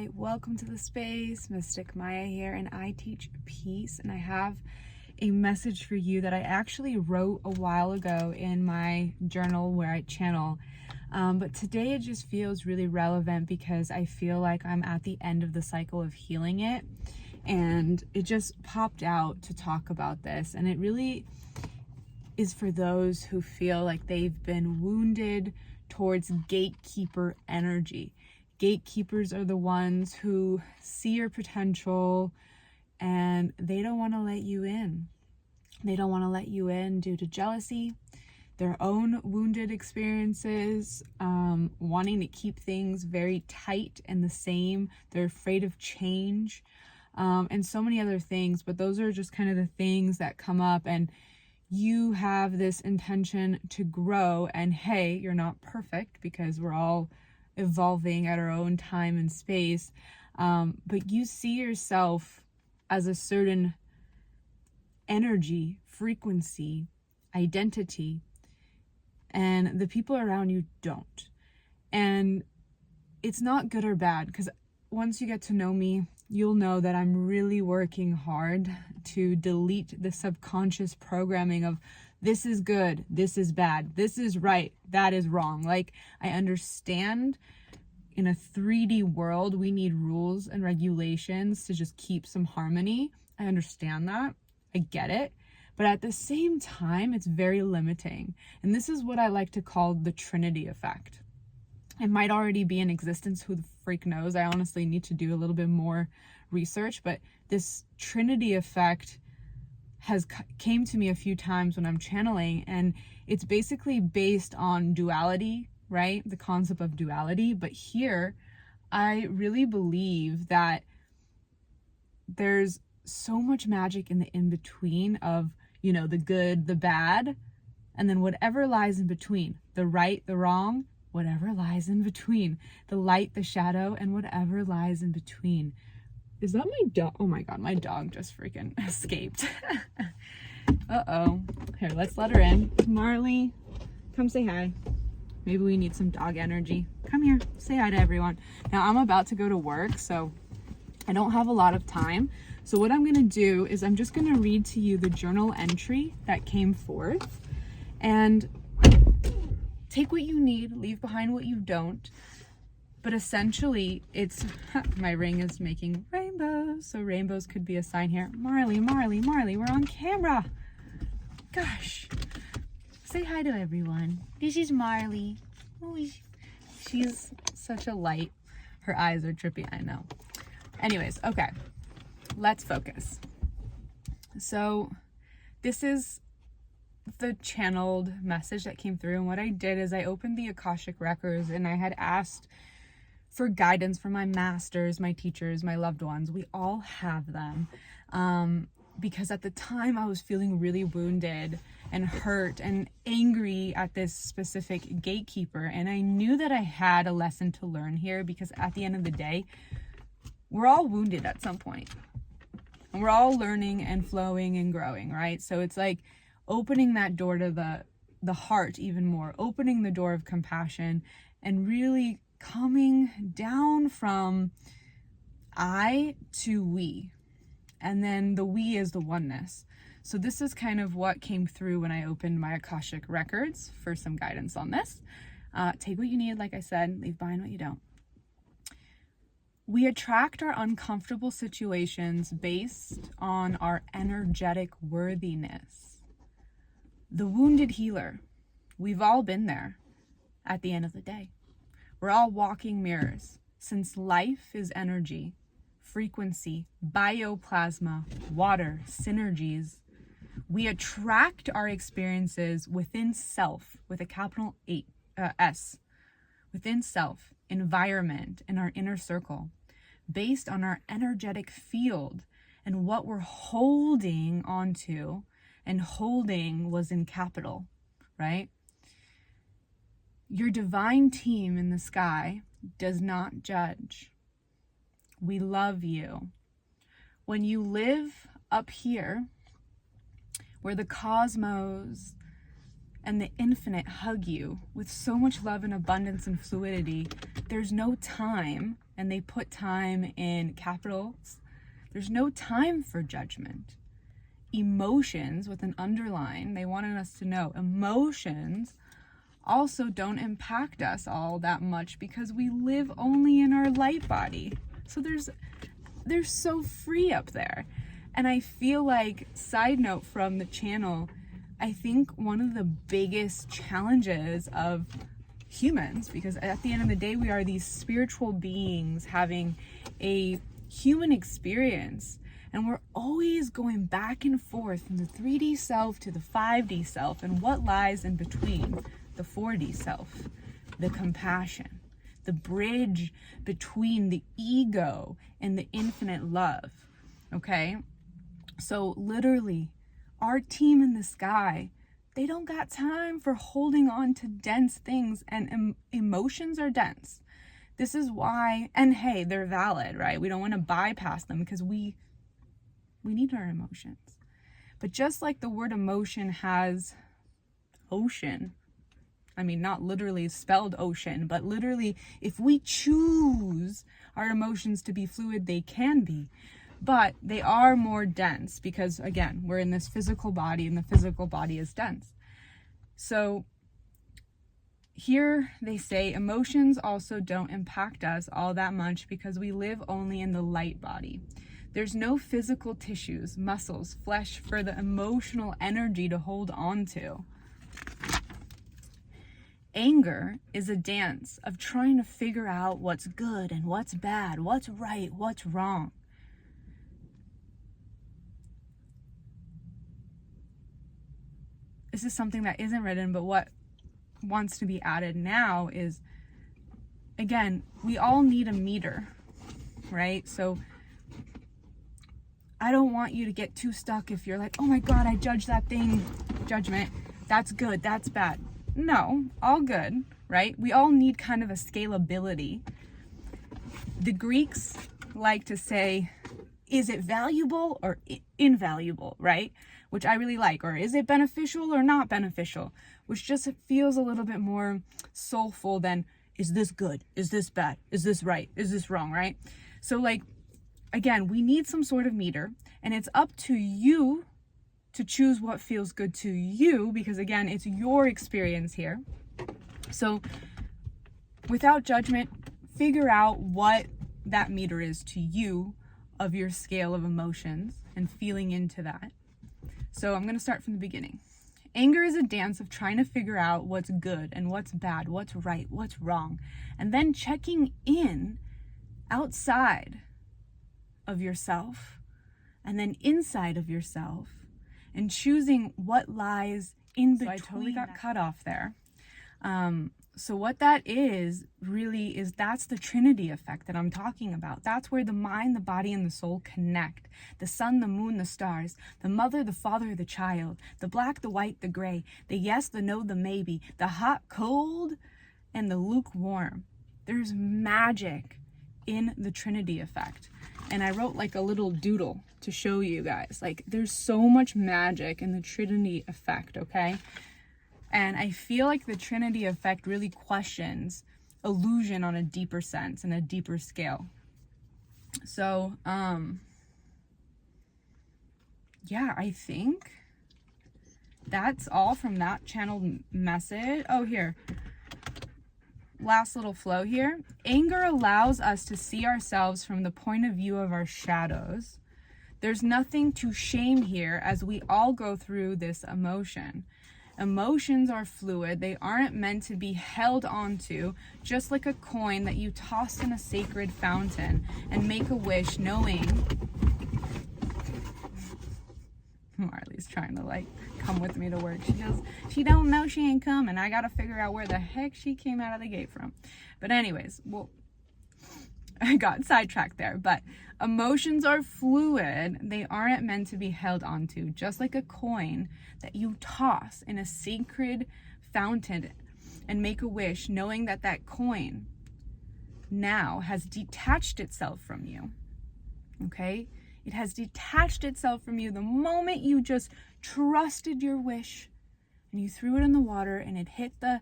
Hi, welcome to the space. Mystic Maya here, and I teach peace, and I have a message for you that I actually wrote a while ago in my journal where I channel, but today it just feels really relevant because I feel like I'm at the end of the cycle of healing it, and it just popped out to talk about this. And it really is for those who feel like they've been wounded towards gatekeeper energy. Gatekeepers are the ones who see your potential and they don't want to let you in. They don't want to let you in due to jealousy, their own wounded experiences, wanting to keep things very tight and the same. They're afraid of change, and so many other things. But those are just kind of the things that come up, and you have this intention to grow. And hey, you're not perfect because we're all evolving at our own time and space, but you see yourself as a certain energy, frequency, identity, and the people around you don't. And it's not good or bad, because once you get to know me, you'll know that I'm really working hard to delete the subconscious programming of this is good, this is bad, this is right, that is wrong. Like, I understand in a 3D world, we need rules and regulations to just keep some harmony. I understand that. I get it. But at the same time, it's very limiting. And this is what I like to call the Trinity effect. It might already be in existence. Who the freak knows? I honestly need to do a little bit more research. But this Trinity effect came to me a few times when I'm channeling, and it's basically based on duality, right? The concept of duality. But here, I really believe that there's so much magic in the in-between of, the good, the bad, and then whatever lies in between, the right, the wrong, whatever lies in between, the light, the shadow, and whatever lies in between. Is that my dog? Oh my God, my dog just freaking escaped. Uh-oh. Here, let's let her in. Marley, come say hi. Maybe we need some dog energy. Come here, say hi to everyone. Now, I'm about to go to work, so I don't have a lot of time. So what I'm gonna do is I'm just gonna read to you the journal entry that came forth, and take what you need, leave behind what you don't. But essentially, it's, my ring is making rainbows, so rainbows could be a sign here. Marley, we're on camera. Gosh. Say hi to everyone. This is Marley. Oh, she's such a light. Her eyes are trippy, I know. Anyways, okay, let's focus. So this is the channeled message that came through, and what I did is I opened the Akashic records, and I had asked for guidance from my masters, my teachers, my loved ones. We all have them, because at the time I was feeling really wounded and hurt and angry at this specific gatekeeper, and I knew that I had a lesson to learn here, because at the end of the day, we're all wounded at some point, and we're all learning and flowing and growing, right? So it's like opening that door to the heart even more, opening the door of compassion, and really coming down from I to we. And then the we is the oneness. So this is kind of what came through when I opened my Akashic records for some guidance on this. Take what you need, like I said, leave behind what you don't. We attract our uncomfortable situations based on our energetic worthiness. The wounded healer. We've all been there at the end of the day. We're all walking mirrors. Since life is energy, frequency, bioplasma, water, synergies, we attract our experiences within self, with a capital S, within self, environment, and our inner circle, based on our energetic field and what we're holding onto, and holding was in capital, right? Your divine team in the sky does not judge. We love you. When you live up here, where the cosmos and the infinite hug you with so much love and abundance and fluidity, there's no time, and they put time in capitals, there's no time for judgment. Emotions, with an underline, they wanted us to know, emotions also don't impact us all that much because we live only in our light body. So they're so free up there. And I feel like, side note from the channel, I think one of the biggest challenges of humans, because at the end of the day, we are these spiritual beings having a human experience, and we're always going back and forth from the 3D self to the 5D self, and what lies in between the 4D self, the compassion, the bridge between the ego and the infinite love. Okay? So literally, our team in the sky, they don't got time for holding on to dense things, and emotions are dense. This is why, and hey, they're valid, right? We don't want to bypass them because we need our emotions. But just like the word emotion has ocean, I mean, not literally spelled ocean, but literally, if we choose our emotions to be fluid, they can be. But they are more dense because, again, we're in this physical body, and the physical body is dense. So here they say emotions also don't impact us all that much because we live only in the light body. There's no physical tissues, muscles, flesh for the emotional energy to hold on to. Anger is a dance of trying to figure out what's good and what's bad, what's right, what's wrong. This is something that isn't written, but what wants to be added now is, again, we all need a meter, right? So I don't want you to get too stuck if you're like, oh my God, I judged that thing, judgment, that's good, that's bad. No, all good, right? We all need kind of a scalability. The Greeks like to say, is it valuable or invaluable, right? Which I really like. Or is it beneficial or not beneficial? Which just feels a little bit more soulful than, is this good? Is this bad? Is this right? Is this wrong, right? So like, again, we need some sort of meter, and it's up to you to choose what feels good to you, because again, it's your experience here. So without judgment, figure out what that meter is to you of your scale of emotions and feeling into that. So I'm going to start from the beginning. Anger is a dance of trying to figure out what's good and what's bad, what's right, what's wrong, and then checking in outside of yourself and then inside of yourself and choosing what lies in between. So I totally got cut off there. So what that is really is, that's the Trinity effect that I'm talking about. That's where the mind, the body, and the soul connect. The sun, the moon, the stars, the mother, the father, the child, the black, the white, the gray, the yes, the no, the maybe, the hot, cold, and the lukewarm. There's magic in the Trinity effect. And I wrote like a little doodle to show you guys. Like, there's so much magic in the Trinity effect, okay? And I feel like the Trinity effect really questions illusion on a deeper sense and a deeper scale. So, yeah, I think that's all from that channeled message. Oh, here. Last little flow here. Anger allows us to see ourselves from the point of view of our shadows. There's nothing to shame here, as we all go through this emotion. Emotions are fluid. They aren't meant to be held onto, just like a coin that you toss in a sacred fountain and make a wish knowing... Marley's trying to like come with me to work. She don't know she ain't coming. I gotta figure out where the heck she came out of the gate from. But anyways, well, I got sidetracked there. But emotions are fluid. They aren't meant to be held onto, just like a coin that you toss in a sacred fountain and make a wish knowing that that coin now has detached itself from you. Okay? It has detached itself from you the moment you just trusted your wish and you threw it in the water and it hit the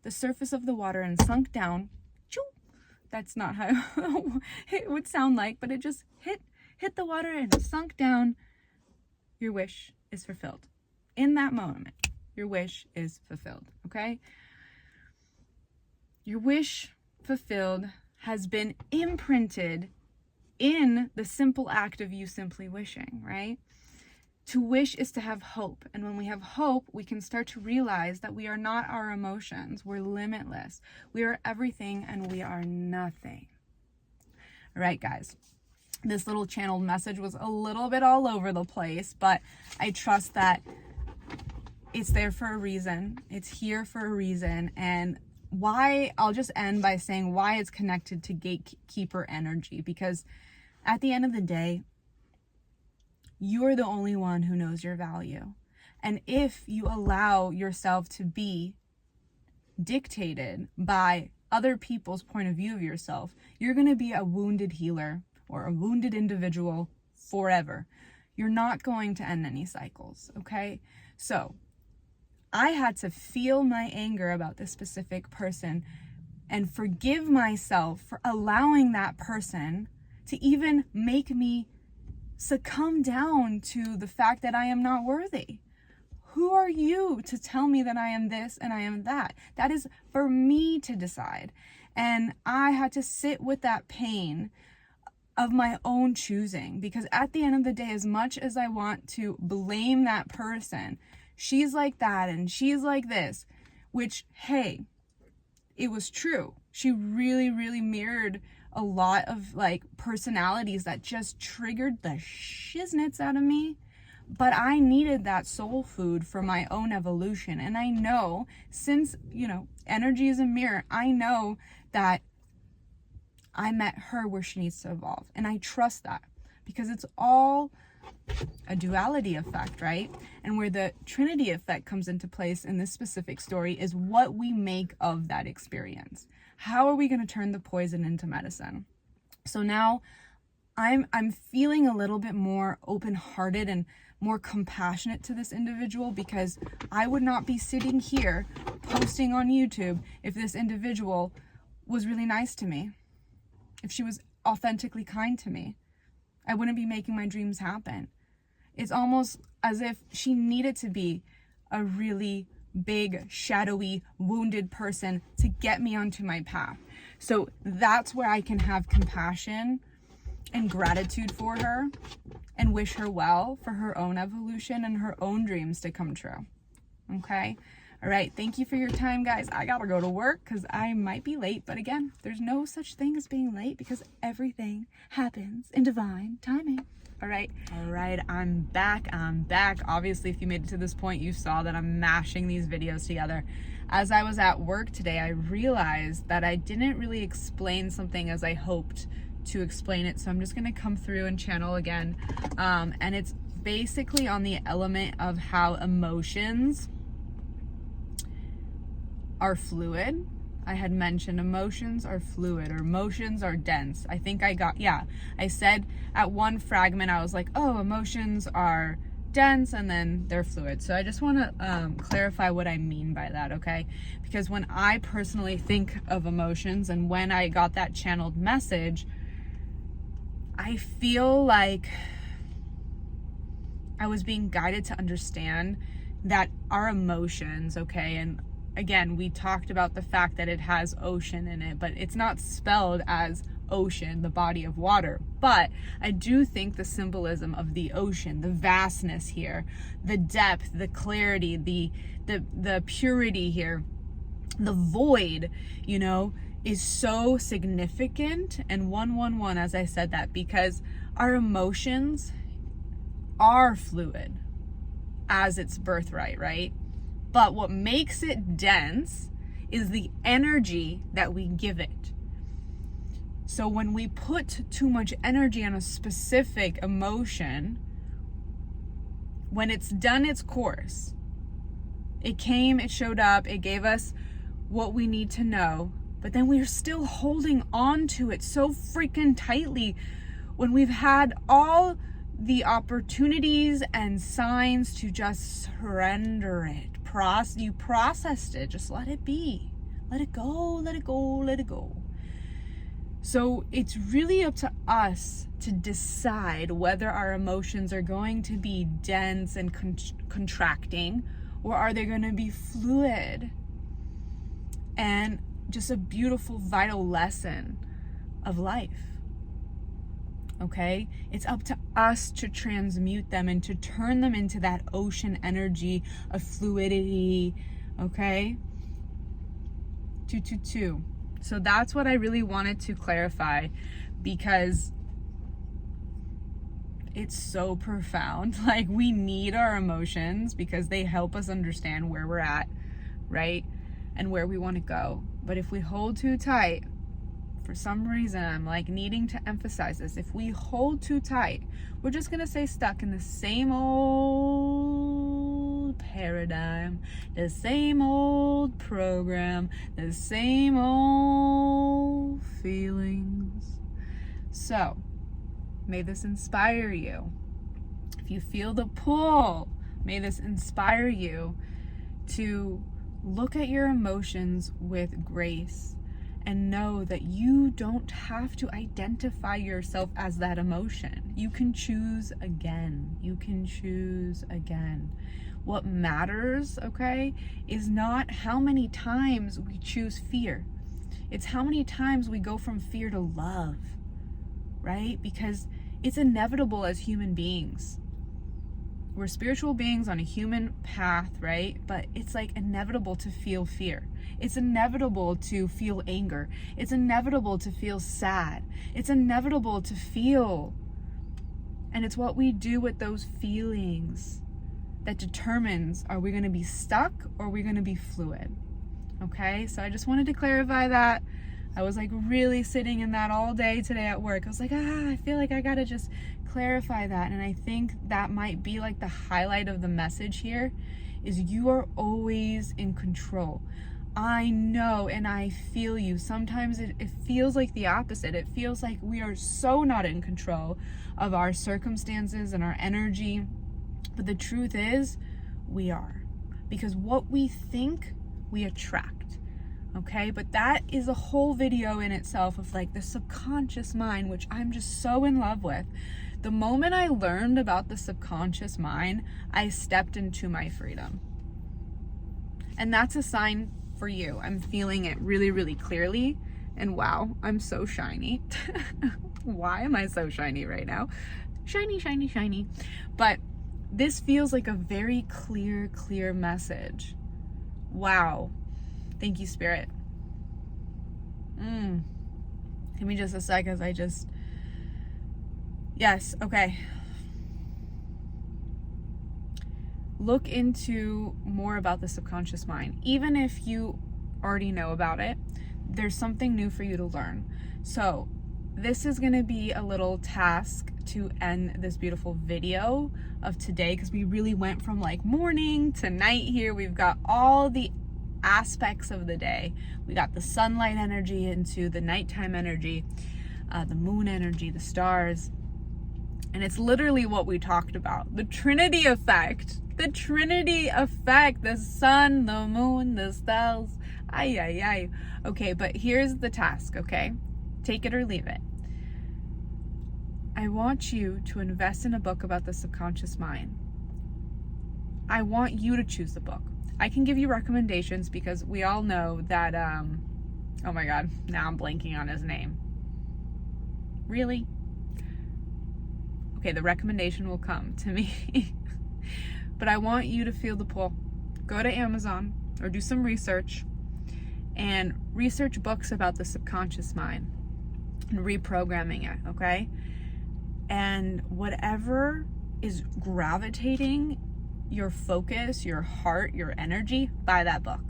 surface of the water and sunk down, choo, that's not how it would sound like, but it just hit the water and it sunk down, your wish is fulfilled. In that moment, your wish is fulfilled, okay? Your wish fulfilled has been imprinted in the simple act of you simply wishing, right? To wish is to have hope. And when we have hope, we can start to realize that we are not our emotions. We're limitless. We are everything and we are nothing. All right, guys. This little channeled message was a little bit all over the place, but I trust that it's there for a reason. It's here for a reason. And why, I'll just end by saying why it's connected to gatekeeper energy, because at the end of the day, you're the only one who knows your value. And if you allow yourself to be dictated by other people's point of view of yourself, you're going to be a wounded healer or a wounded individual forever. You're not going to end any cycles, okay? So I had to feel my anger about this specific person and forgive myself for allowing that person to even make me succumb down to the fact that I am not worthy. Who are you to tell me that I am this and I am that? That is for me to decide. And I had to sit with that pain of my own choosing, because at the end of the day, as much as I want to blame that person, she's like that and she's like this, which, hey, it was true. She really, really mirrored a lot of like personalities that just triggered the shiznits out of me. But I needed that soul food for my own evolution. And I know, since, energy is a mirror, I know that I met her where she needs to evolve. And I trust that, because it's all a duality effect, right? And where the Trinity effect comes into place in this specific story is what we make of that experience. How are we going to turn the poison into medicine? So now I'm feeling a little bit more open-hearted and more compassionate to this individual, because I would not be sitting here posting on YouTube if this individual was really nice to me, if she was authentically kind to me. I wouldn't be making my dreams happen. It's almost as if she needed to be a really big, shadowy, wounded person to get me onto my path. So that's where I can have compassion and gratitude for her and wish her well for her own evolution and her own dreams to come true. Okay? All right. Thank you for your time, guys. I gotta go to work because I might be late. But again, there's no such thing as being late, because everything happens in divine timing. All right, I'm back. Obviously, if you made it to this point, you saw that I'm mashing these videos together. As I was at work today, I realized that I didn't really explain something as I hoped to explain it. So I'm just gonna come through and channel again. And it's basically on the element of how emotions are fluid. I had mentioned emotions are fluid, or emotions are dense. I think I said at one fragment, I was like, oh, emotions are dense and then they're fluid. So I just want to clarify what I mean by that, okay? Because when I personally think of emotions, and when I got that channeled message, I feel like I was being guided to understand that our emotions, okay, and again, we talked about the fact that it has ocean in it, but it's not spelled as ocean, the body of water. But I do think the symbolism of the ocean, the vastness here, the depth, the clarity, the purity here, the void, is so significant. And 111, as I said that, because our emotions are fluid as its birthright, right? But what makes it dense is the energy that we give it. So when we put too much energy on a specific emotion, when it's done its course, it came, it showed up, it gave us what we need to know, but then we're still holding on to it so freaking tightly when we've had all the opportunities and signs to just surrender it you processed it. Just let it be. Let it go, let it go, let it go. So it's really up to us to decide whether our emotions are going to be dense and contracting, or are they going to be fluid and just a beautiful, vital lesson of life. Okay? It's up to us to transmute them and to turn them into that ocean energy of fluidity. Okay? 222. So that's what I really wanted to clarify, because it's so profound. Like, we need our emotions because they help us understand where we're at, right? And where we want to go. But if we hold too tight, for some reason, I'm like needing to emphasize this. If we hold too tight, we're just going to stay stuck in the same old paradigm, the same old program, the same old feelings. So, may this inspire you. If you feel the pull, may this inspire you to look at your emotions with grace and know that you don't have to identify yourself as that emotion. You can choose again. You can choose again. What matters, okay, is not how many times we choose fear. It's how many times we go from fear to love, right? Because it's inevitable as human beings. We're spiritual beings on a human path, right? But it's like inevitable to feel fear. It's inevitable to feel anger. It's inevitable to feel sad. It's inevitable to feel. And it's what we do with those feelings that determines, are we going to be stuck or are we going to be fluid? Okay, so I just wanted to clarify that. I was like really sitting in that all day today at work. I was like, I feel like I gotta just clarify that. And I think that might be like the highlight of the message here, is you are always in control. I know and I feel you. Sometimes it feels like the opposite. It feels like we are so not in control of our circumstances and our energy. But the truth is, we are. Because what we think, we attract. Okay, but that is a whole video in itself of like the subconscious mind, which I'm just so in love with. The moment I learned about the subconscious mind, I stepped into my freedom. And that's a sign for you. I'm feeling it really, really clearly. And wow, I'm so shiny. Why am I so shiny right now? Shiny, shiny, shiny. But this feels like a very clear message. Wow. Thank you, Spirit. Give me just a sec as I just... Yes, okay. Look into more about the subconscious mind. Even if you already know about it, there's something new for you to learn. So this is going to be a little task to end this beautiful video of today, because we really went from like morning to night here. We've got all the aspects of the day. We got the sunlight energy into the nighttime energy, the moon energy, the stars. And it's literally what we talked about. The Trinity effect. The Trinity effect. The sun, the moon, the stars. Ay, ay, ay. Okay, but here's the task, okay? Take it or leave it. I want you to invest in a book about the subconscious mind. I want you to choose the book. I can give you recommendations because we all know that, oh my God, now I'm blanking on his name. Really? Okay, the recommendation will come to me. But I want you to feel the pull. Go to Amazon or do some research and research books about the subconscious mind and reprogramming it, okay? And whatever is gravitating your focus, your heart, your energy, buy that book.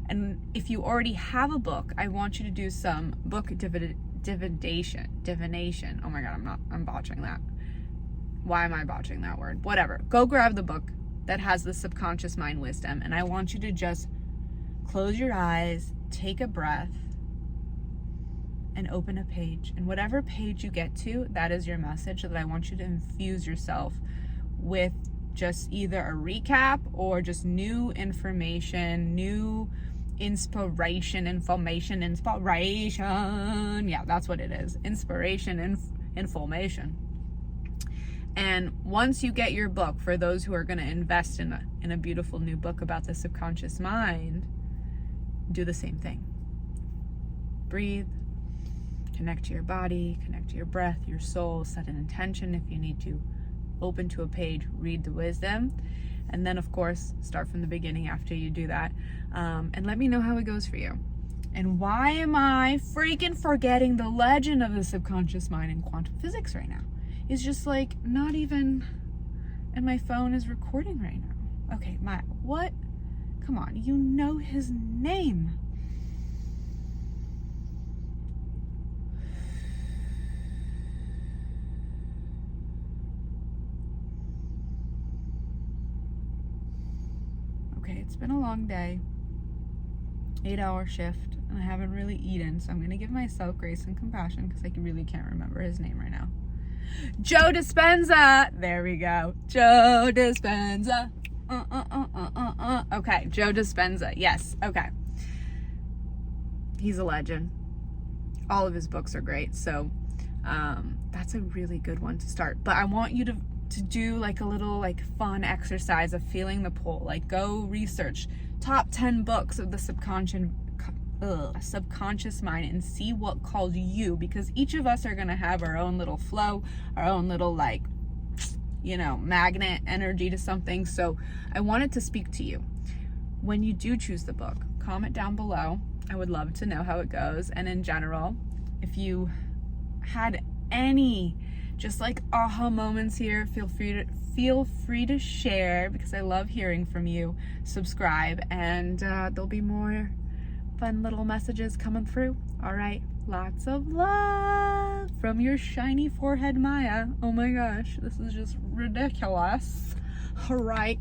And if you already have a book, I want you to do some book divination. Oh my God, I'm botching that. Why am I botching that word? Whatever. Go grab the book that has the subconscious mind wisdom. And I want you to just close your eyes, take a breath, and open a page. And whatever page you get to, that is your message, that I want you to infuse yourself with just either a recap or just new information, new inspiration. Yeah, that's what it is. Inspiration, information. And once you get your book, for those who are going to invest in a beautiful new book about the subconscious mind, do the same thing. Breathe, connect to your body, connect to your breath, your soul, set an intention if you need to. Open to a page, read the wisdom, and then of course start from the beginning after you do that, and let me know how it goes for you. And why am I freaking forgetting the legend of the subconscious mind in quantum physics right now? It's just like not even, and my phone is recording right now. Okay, Maya, what? Come on, you know his name. Okay, it's been a long day, 8-hour shift, and I haven't really eaten, so I'm gonna give myself grace and compassion because I really can't remember his name right now. Joe Dispenza. There we go. Joe Dispenza. Okay, Joe Dispenza. Yes. Okay. He's a legend. All of his books are great. So that's a really good one to start. But I want you to do like a little like fun exercise of feeling the pull. Like go research top 10 books of the subconscious mind and see what calls you, because each of us are going to have our own little flow, our own little like, you know, magnet energy to something. So I wanted to speak to you. When you do choose the book, comment down below. I would love to know how it goes. And in general, if you had any just like aha moments here, feel free to share, because I love hearing from you. Subscribe, and there'll be more fun little messages coming through. All right, lots of love from your shiny forehead, Maya. Oh my gosh, this is just ridiculous. All right.